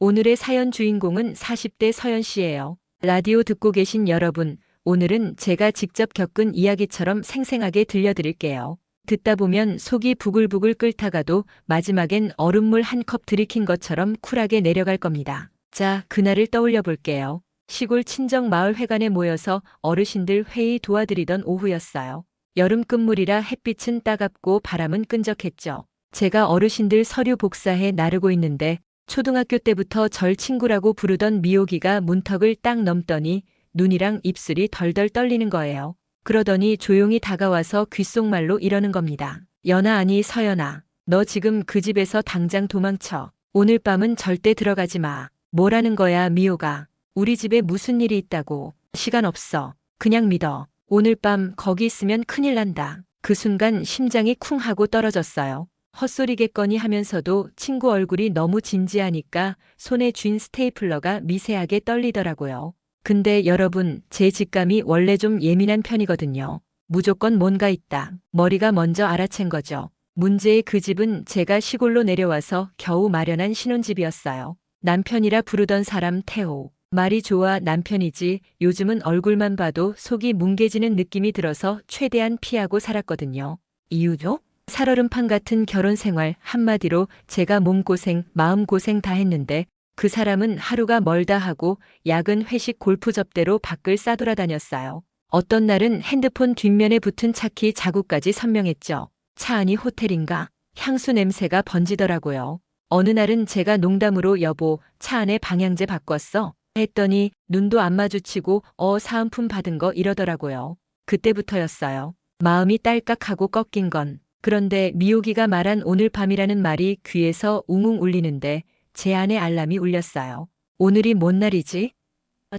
오늘의 사연 주인공은 40대 서연 씨예요. 라디오 듣고 계신 여러분, 오늘은 제가 직접 겪은 이야기처럼 생생하게 들려드릴게요. 듣다 보면 속이 부글부글 끓다가도 마지막엔 얼음물 한 컵 들이킨 것처럼 쿨하게 내려갈 겁니다. 자, 그날을 떠올려 볼게요. 시골 친정 마을 회관에 모여서 어르신들 회의 도와드리던 오후였어요. 여름 끝물이라 햇빛은 따갑고 바람은 끈적했죠. 제가 어르신들 서류 복사해 나르고 있는데 초등학교 때부터 절 친구라고 부르던 미호기가 문턱을 딱 넘더니 눈이랑 입술이 덜덜 떨리는 거예요. 그러더니 조용히 다가와서 귓속말로 이러는 겁니다. 연아 아니 서연아, 너 지금 그 집에서 당장 도망쳐. 오늘 밤은 절대 들어가지 마. 뭐라는 거야 미호가. 우리 집에 무슨 일이 있다고. 시간 없어. 그냥 믿어. 오늘 밤 거기 있으면 큰일 난다. 그 순간 심장이 쿵 하고 떨어졌어요. 헛소리겠거니 하면서도 친구 얼굴이 너무 진지하니까 손에 쥔 스테이플러가 미세하게 떨리더라고요. 근데 여러분, 제 직감이 원래 좀 예민한 편이거든요. 무조건 뭔가 있다. 머리가 먼저 알아챈 거죠. 문제의 그 집은 제가 시골로 내려와서 겨우 마련한 신혼집이었어요. 남편이라 부르던 사람 태호. 말이 좋아 남편이지 요즘은 얼굴만 봐도 속이 뭉개지는 느낌이 들어서 최대한 피하고 살았거든요. 이유죠? 살얼음판 같은 결혼 생활, 한마디로 제가 몸고생, 마음고생 다 했는데 그 사람은 하루가 멀다 하고 야근 회식 골프 접대로 밖을 싸돌아다녔어요. 어떤 날은 핸드폰 뒷면에 붙은 차키 자국까지 선명했죠. 차 안이 호텔인가? 향수 냄새가 번지더라고요. 어느 날은 제가 농담으로 여보, 차 안에 방향제 바꿨어? 했더니 눈도 안 마주치고 사은품 받은 거 이러더라고요. 그때부터였어요. 마음이 딸깍하고 꺾인 건. 그런데 미호기가 말한 오늘 밤이라는 말이 귀에서 웅웅 울리는데 제 안에 알람이 울렸어요. 오늘이 뭔 날이지?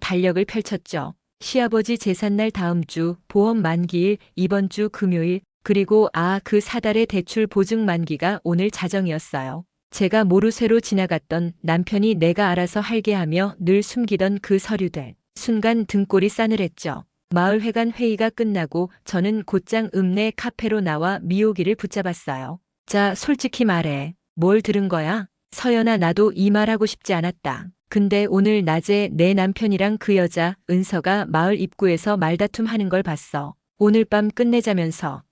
달력을 펼쳤죠. 시아버지 제삿날 다음 주, 보험 만기일, 이번 주 금요일, 그리고 그 4달의 대출 보증 만기가 오늘 자정이었어요. 제가 모르쇠로 지나갔던 남편이 내가 알아서 할게 하며 늘 숨기던 그 서류들. 순간 등골이 싸늘했죠. 마을회관 회의가 끝나고 저는 곧장 읍내 카페로 나와 미호기를 붙잡았어요. 자, 솔직히 말해. 뭘 들은 거야? 서연아, 나도 이 말 하고 싶지 않았다. 근데 오늘 낮에 내 남편이랑 그 여자, 은서가 마을 입구에서 말다툼 하는 걸 봤어. 오늘 밤 끝내자면서.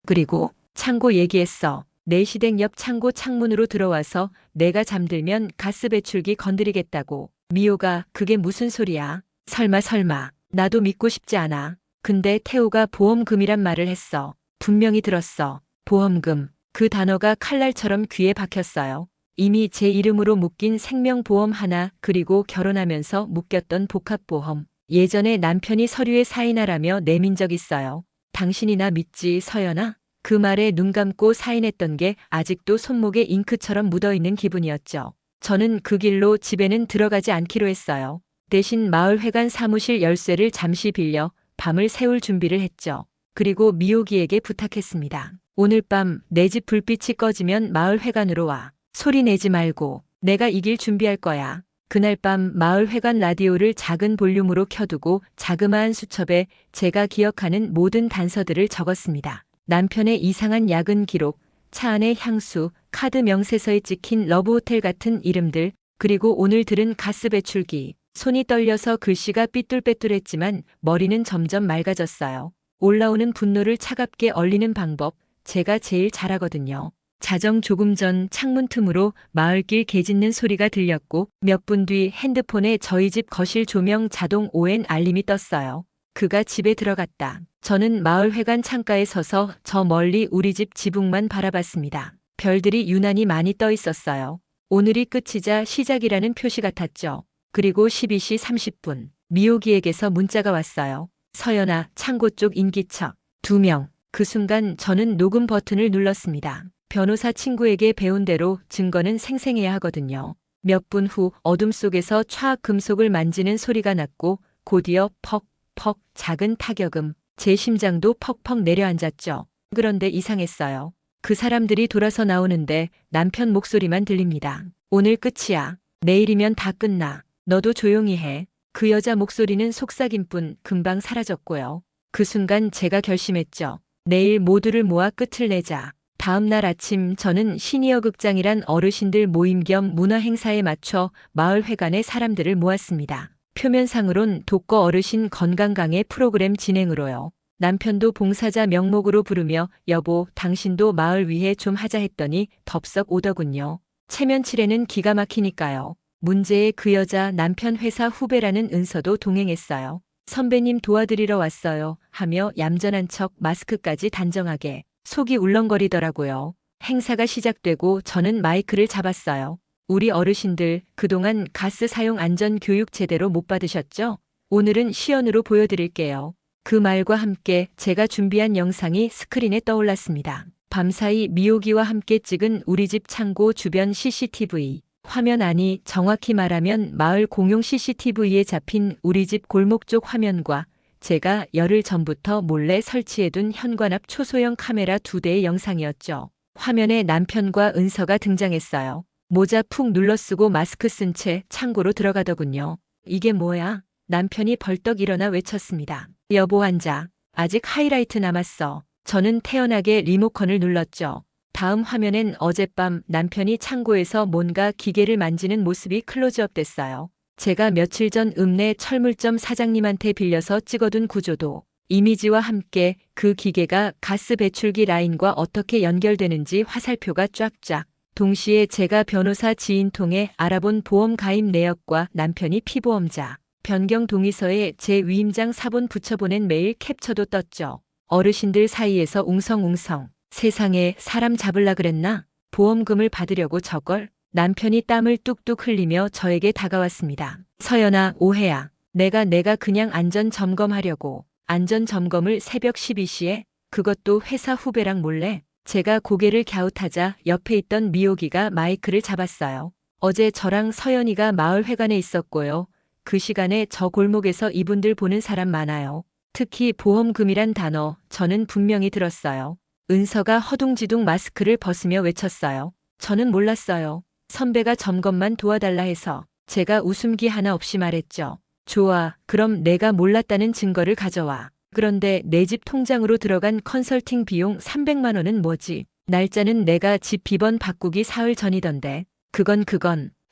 그리고 창고 얘기했어. 내 시댁 옆 창고 창문으로 들어와서 내가 잠들면 가스 배출기 건드리겠다고. 미호가 그게 무슨 소리야? 설마. 나도 믿고 싶지 않아. 근데 태호가 보험금이란 말을 했어. 분명히 들었어. 보험금. 그 단어가 칼날처럼 귀에 박혔어요. 이미 제 이름으로 묶인 생명보험 하나, 그리고 결혼하면서 묶였던 복합보험. 예전에 남편이 서류에 사인하라며 내민 적 있어요. 당신이나 믿지 서연아? 그 말에 눈 감고 사인했던 게 아직도 손목에 잉크처럼 묻어있는 기분이었죠. 저는 그 길로 집에는 들어가지 않기로 했어요. 대신 마을회관 사무실 열쇠를 잠시 빌려 밤을 새울 준비를 했죠. 그리고 미호기에게 부탁했습니다. 오늘 밤 내 집 불빛이 꺼지면 마을회관으로 와. 소리 내지 말고. 내가 이길 준비할 거야. 그날 밤 마을회관 라디오를 작은 볼륨으로 켜두고 자그마한 수첩에 제가 기억하는 모든 단서들을 적었습니다. 남편의 이상한 야근 기록, 차 안의 향수, 카드 명세서에 찍힌 러브호텔 같은 이름들, 그리고 오늘 들은 가스 배출기. 손이 떨려서 글씨가 삐뚤빼뚤했지만 머리는 점점 맑아졌어요. 올라오는 분노를 차갑게 얼리는 방법, 제가 제일 잘하거든요. 자정 조금 전 창문 틈으로 마을길 개 짖는 소리가 들렸고 몇 분 뒤 핸드폰에 저희 집 거실 조명 자동 ON 알림이 떴어요. 그가 집에 들어갔다. 저는 마을회관 창가에 서서 저 멀리 우리 집 지붕만 바라봤습니다. 별들이 유난히 많이 떠 있었어요. 오늘이 끝이자 시작이라는 표시 같았죠. 그리고 12시 30분 미호기에게서 문자가 왔어요. 서연아, 창고 쪽 인기척 2명. 그 순간 저는 녹음 버튼을 눌렀습니다. 변호사 친구에게 배운 대로 증거는 생생해야 하거든요. 몇 분 후 어둠 속에서 촥 금속을 만지는 소리가 났고 곧이어 퍽퍽 작은 타격음. 제 심장도 퍽퍽 내려앉았죠. 그런데 이상했어요. 그 사람들이 돌아서 나오는데 남편 목소리만 들립니다. 오늘 끝이야. 내일이면 다 끝나. 너도 조용히 해. 그 여자 목소리는 속삭임뿐 금방 사라졌고요. 그 순간 제가 결심했죠. 내일 모두를 모아 끝을 내자. 다음 날 아침 저는 시니어 극장이란 어르신들 모임 겸 문화 행사에 맞춰 마을 회관에 사람들을 모았습니다. 표면상으론 독거 어르신 건강 강의 프로그램 진행으로요. 남편도 봉사자 명목으로 부르며 여보, 당신도 마을 위해 좀 하자 했더니 덥석 오더군요. 체면치레는 기가 막히니까요. 문제의 그 여자 남편 회사 후배라는 은서도 동행했어요. 선배님 도와드리러 왔어요 하며 얌전한 척 마스크까지 단정하게. 속이 울렁거리더라고요. 행사가 시작되고 저는 마이크를 잡았어요. 우리 어르신들 그동안 가스 사용 안전 교육 제대로 못 받으셨죠? 오늘은 시연으로 보여드릴게요. 그 말과 함께 제가 준비한 영상이 스크린에 떠올랐습니다. 밤사이 미호기와 함께 찍은 우리 집 창고 주변 CCTV. 화면 안이 정확히 말하면 마을 공용 CCTV에 잡힌 우리 집 골목 쪽 화면과 제가 열흘 전부터 몰래 설치해둔 현관 앞 초소형 카메라 2대의 영상이었죠. 화면에 남편과 은서가 등장했어요. 모자 푹 눌러쓰고 마스크 쓴 채 창고로 들어가더군요. 이게 뭐야? 남편이 벌떡 일어나 외쳤습니다. 여보 앉아. 아직 하이라이트 남았어. 저는 태연하게 리모컨을 눌렀죠. 다음 화면엔 어젯밤 남편이 창고에서 뭔가 기계를 만지는 모습이 클로즈업 됐어요. 제가 며칠 전 읍내 철물점 사장님한테 빌려서 찍어둔 구조도, 이미지와 함께 그 기계가 가스 배출기 라인과 어떻게 연결되는지 화살표가 쫙쫙. 동시에 제가 변호사 지인 통해 알아본 보험 가입 내역과 남편이 피보험자, 변경 동의서에 제 위임장 사본 붙여보낸 메일 캡처도 떴죠. 어르신들 사이에서 웅성웅성. 세상에 사람 잡을라 그랬나? 보험금을 받으려고 저걸? 남편이 땀을 뚝뚝 흘리며 저에게 다가왔습니다. 서연아, 오해야. 내가 그냥 안전점검하려고. 안전점검을 새벽 12시에? 그것도 회사 후배랑 몰래? 제가 고개를 갸웃하자 옆에 있던 미호기가 마이크를 잡았어요. 어제 저랑 서연이가 마을 회관에 있었고요. 그 시간에 저 골목에서 이분들 보는 사람 많아요. 특히 보험금이란 단어 저는 분명히 들었어요. 은서가 허둥지둥 마스크를 벗으며 외쳤어요. 저는 몰랐어요. 선배가 점검만 도와달라 해서. 제가 웃음기 하나 없이 말했죠. 좋아, 그럼 내가 몰랐다는 증거를 가져와. 그런데 내 집 통장으로 들어간 컨설팅 비용 300만 원은 뭐지? 날짜는 내가 집 비번 바꾸기 사흘 전이던데. 그건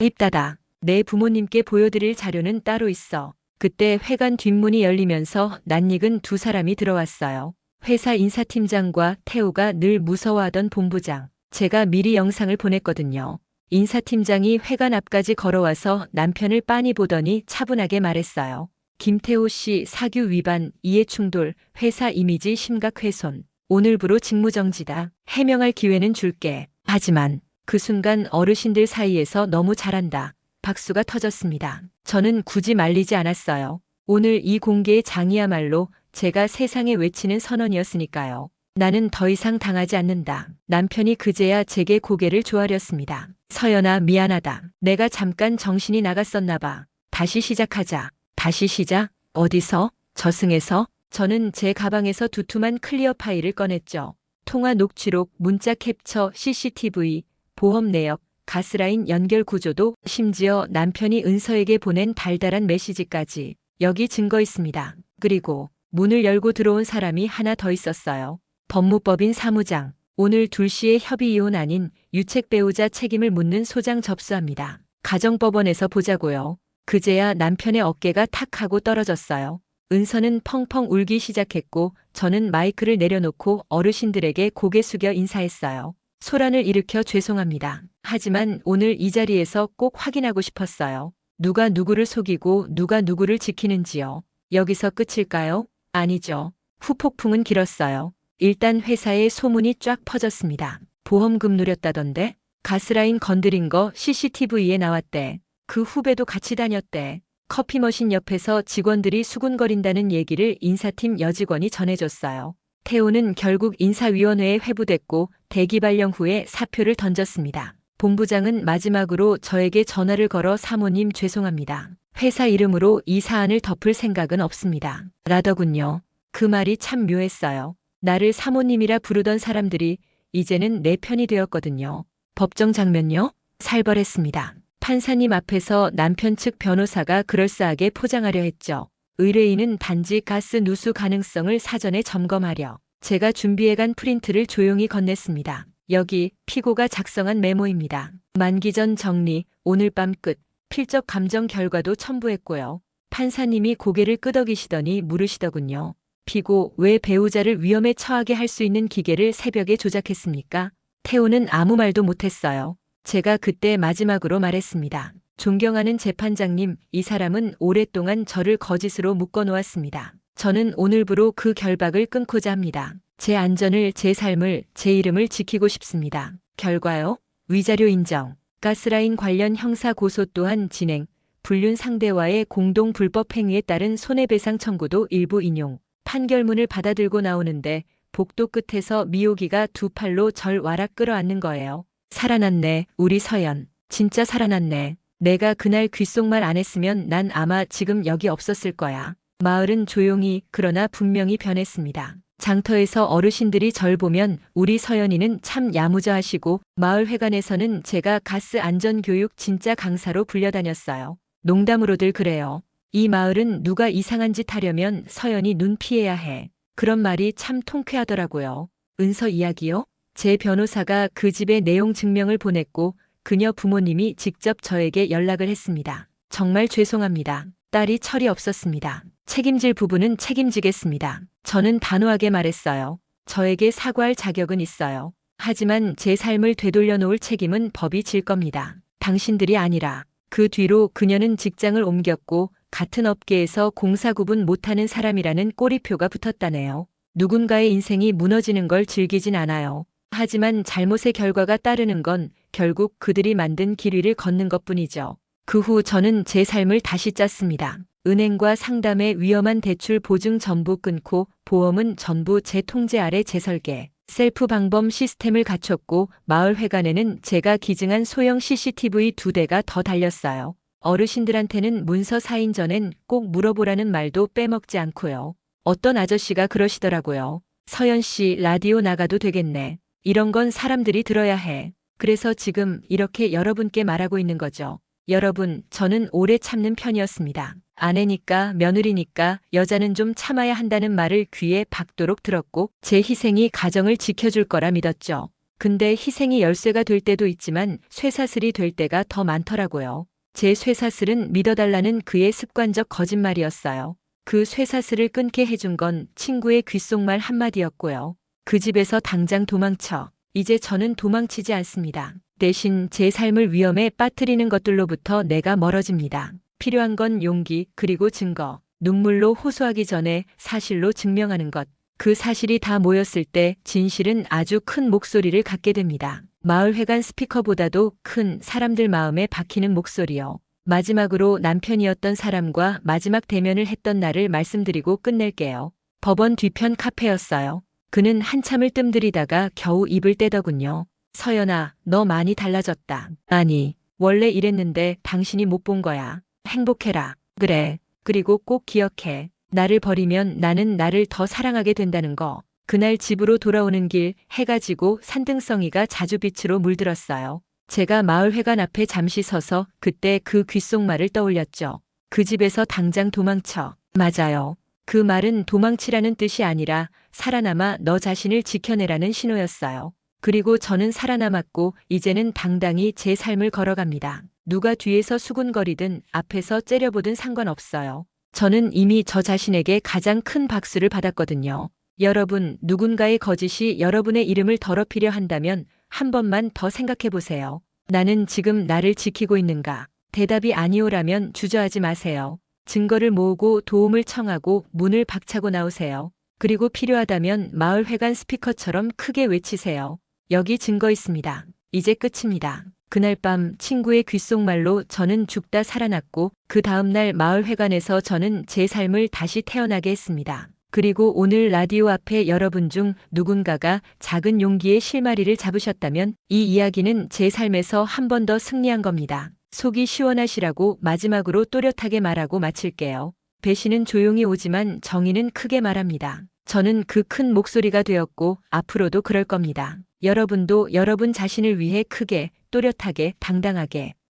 입 닫아. 내 부모님께 보여드릴 자료는 따로 있어. 그때 회관 뒷문이 열리면서 낯익은 두 사람이 들어왔어요. 회사 인사팀장과 태우가 늘 무서워하던 본부장. 제가 미리 영상을 보냈거든요. 인사팀장이 회관 앞까지 걸어와서 남편을 빤히 보더니 차분하게 말했어요. 김태호 씨 사규 위반, 이해충돌, 회사 이미지 심각 훼손. 오늘부로 직무정지다. 해명할 기회는 줄게. 하지만 그 순간 어르신들 사이에서 너무 잘한다. 박수가 터졌습니다. 저는 굳이 말리지 않았어요. 오늘 이 공개의 장이야말로 제가 세상에 외치는 선언이었으니까요. 나는 더 이상 당하지 않는다. 남편이 그제야 제게 고개를 조아렸습니다. 서연아, 미안하다. 내가 잠깐 정신이 나갔었나 봐. 다시 시작하자. 다시 시작? 어디서? 저승에서? 저는 제 가방에서 두툼한 클리어 파일을 꺼냈죠. 통화 녹취록, 문자 캡처, CCTV, 보험 내역, 가스라인 연결 구조도, 심지어 남편이 은서에게 보낸 달달한 메시지까지. 여기 증거 있습니다. 그리고 문을 열고 들어온 사람이 하나 더 있었어요. 법무법인 사무장. 오늘 2시에 협의 이혼 아닌 유책 배우자 책임을 묻는 소장 접수합니다. 가정법원에서 보자고요. 그제야 남편의 어깨가 탁 하고 떨어졌어요. 은서는 펑펑 울기 시작했고 저는 마이크를 내려놓고 어르신들에게 고개 숙여 인사했어요. 소란을 일으켜 죄송합니다. 하지만 오늘 이 자리에서 꼭 확인하고 싶었어요. 누가 누구를 속이고 누가 누구를 지키는지요. 여기서 끝일까요? 아니죠. 후폭풍은 길었어요. 일단 회사에 소문이 쫙 퍼졌습니다. 보험금 누렸다던데? 가스라인 건드린 거 CCTV에 나왔대. 그 후배도 같이 다녔대. 커피 머신 옆에서 직원들이 수군거린다는 얘기를 인사팀 여직원이 전해줬어요. 태호는 결국 인사위원회에 회부됐고 대기 발령 후에 사표를 던졌습니다. 본부장은 마지막으로 저에게 전화를 걸어 사모님 죄송합니다. 회사 이름으로 이 사안을 덮을 생각은 없습니다. 라더군요. 그 말이 참 묘했어요. 나를 사모님이라 부르던 사람들이 이제는 내 편이 되었거든요. 법정 장면요? 살벌했습니다. 판사님 앞에서 남편 측 변호사가 그럴싸하게 포장하려 했죠. 의뢰인은 단지 가스 누수 가능성을 사전에 점검하려. 제가 준비해간 프린트를 조용히 건넸습니다. 여기 피고가 작성한 메모입니다. 만기 전 정리, 오늘 밤 끝. 필적 감정 결과도 첨부했고요. 판사님이 고개를 끄덕이시더니 물으시더군요. 피고, 왜 배우자를 위험에 처하게 할 수 있는 기계를 새벽에 조작했습니까? 태호는 아무 말도 못했어요. 제가 그때 마지막으로 말했습니다. 존경하는 재판장님, 이 사람은 오랫동안 저를 거짓으로 묶어놓았습니다. 저는 오늘부로 그 결박을 끊고자 합니다. 제 안전을, 제 삶을, 제 이름을 지키고 싶습니다. 결과요? 위자료 인정. 가스라인 관련 형사 고소 또한 진행. 불륜 상대와의 공동 불법 행위에 따른 손해배상 청구도 일부 인용. 판결문을 받아들고 나오는데 복도 끝에서 미호기가 두 팔로 절 와락 끌어안는 거예요. 살아났네, 우리 서연. 진짜 살아났네. 내가 그날 귓속말 안 했으면 난 아마 지금 여기 없었을 거야. 마을은 조용히 그러나 분명히 변했습니다. 장터에서 어르신들이 절 보면 우리 서연이는 참 야무져하시고 마을 회관에서는 제가 가스 안전교육 진짜 강사로 불려다녔어요. 농담으로들 그래요. 이 마을은 누가 이상한 짓 하려면 서연이 눈 피해야 해. 그런 말이 참 통쾌하더라고요. 은서 이야기요? 제 변호사가 그 집의 내용 증명을 보냈고 그녀 부모님이 직접 저에게 연락을 했습니다. 정말 죄송합니다. 딸이 철이 없었습니다. 책임질 부분은 책임지겠습니다. 저는 단호하게 말했어요. 저에게 사과할 자격은 있어요. 하지만 제 삶을 되돌려 놓을 책임은 법이 질 겁니다. 당신들이 아니라. 그 뒤로 그녀는 직장을 옮겼고 같은 업계에서 공사 구분 못하는 사람이라는 꼬리표가 붙었다네요. 누군가의 인생이 무너지는 걸 즐기진 않아요. 하지만 잘못의 결과가 따르는 건 결국 그들이 만든 길 위를 걷는 것뿐이죠. 그 후 저는 제 삶을 다시 짰습니다. 은행과 상담의 위험한 대출 보증 전부 끊고 보험은 전부 제 통제 아래 재설계. 셀프 방범 시스템을 갖췄고 마을 회관에는 제가 기증한 소형 CCTV 2대가 더 달렸어요. 어르신들한테는 문서 사인 전엔 꼭 물어보라는 말도 빼먹지 않고요. 어떤 아저씨가 그러시더라고요. 서연 씨 라디오 나가도 되겠네. 이런 건 사람들이 들어야 해. 그래서 지금 이렇게 여러분께 말하고 있는 거죠. 여러분, 저는 오래 참는 편이었습니다. 아내니까 며느리니까 여자는 좀 참아야 한다는 말을 귀에 박도록 들었고 제 희생이 가정을 지켜줄 거라 믿었죠. 근데 희생이 열쇠가 될 때도 있지만 쇠사슬이 될 때가 더 많더라고요. 제 쇠사슬은 믿어달라는 그의 습관적 거짓말이었어요. 그 쇠사슬을 끊게 해준 건 친구의 귓속말 한마디였고요. 그 집에서 당장 도망쳐. 이제 저는 도망치지 않습니다. 대신 제 삶을 위험에 빠뜨리는 것들로부터 내가 멀어집니다. 필요한 건 용기 그리고 증거. 눈물로 호소하기 전에 사실로 증명하는 것. 그 사실이 다 모였을 때 진실은 아주 큰 목소리를 갖게 됩니다. 마을 회관 스피커보다도 큰 사람들 마음에 박히는 목소리요. 마지막으로 남편이었던 사람과 마지막 대면을 했던 날을 말씀드리고 끝낼게요. 법원 뒤편 카페였어요. 그는 한참을 뜸들이다가 겨우 입을 떼더군요. 서연아, 너 많이 달라졌다. 아니, 원래 이랬는데 당신이 못 본 거야. 행복해라. 그래. 그리고 꼭 기억해. 나를 버리면 나는 나를 더 사랑하게 된다는 거. 그날 집으로 돌아오는 길 해가 지고 산등성이가 자주빛으로 물들었어요. 제가 마을 회관 앞에 잠시 서서 그때 그 귓속말을 떠올렸죠. 그 집에서 당장 도망쳐. 맞아요. 그 말은 도망치라는 뜻이 아니라 살아남아 너 자신을 지켜내라는 신호였어요. 그리고 저는 살아남았고 이제는 당당히 제 삶을 걸어갑니다. 누가 뒤에서 수군거리든 앞에서 째려보든 상관없어요. 저는 이미 저 자신에게 가장 큰 박수를 받았거든요. 여러분, 누군가의 거짓이 여러분의 이름을 더럽히려 한다면 한 번만 더 생각해 보세요. 나는 지금 나를 지키고 있는가? 대답이 아니오라면 주저하지 마세요. 증거를 모으고 도움을 청하고 문을 박차고 나오세요. 그리고 필요하다면 마을 회관 스피커처럼 크게 외치세요. 여기 증거 있습니다. 이제 끝입니다. 그날 밤 친구의 귓속말로 저는 죽다 살아났고 그 다음날 마을 회관에서 저는 제 삶을 다시 태어나게 했습니다. 그리고 오늘 라디오 앞에 여러분 중 누군가가 작은 용기의 실마리를 잡으셨다면 이 이야기는 제 삶에서 한 번 더 승리한 겁니다. 속이 시원하시라고 마지막으로 또렷하게 말하고 마칠게요. 배신은 조용히 오지만 정의는 크게 말합니다. 저는 그 큰 목소리가 되었고 앞으로도 그럴 겁니다. 여러분도 여러분 자신을 위해 크게, 또렷하게, 당당하게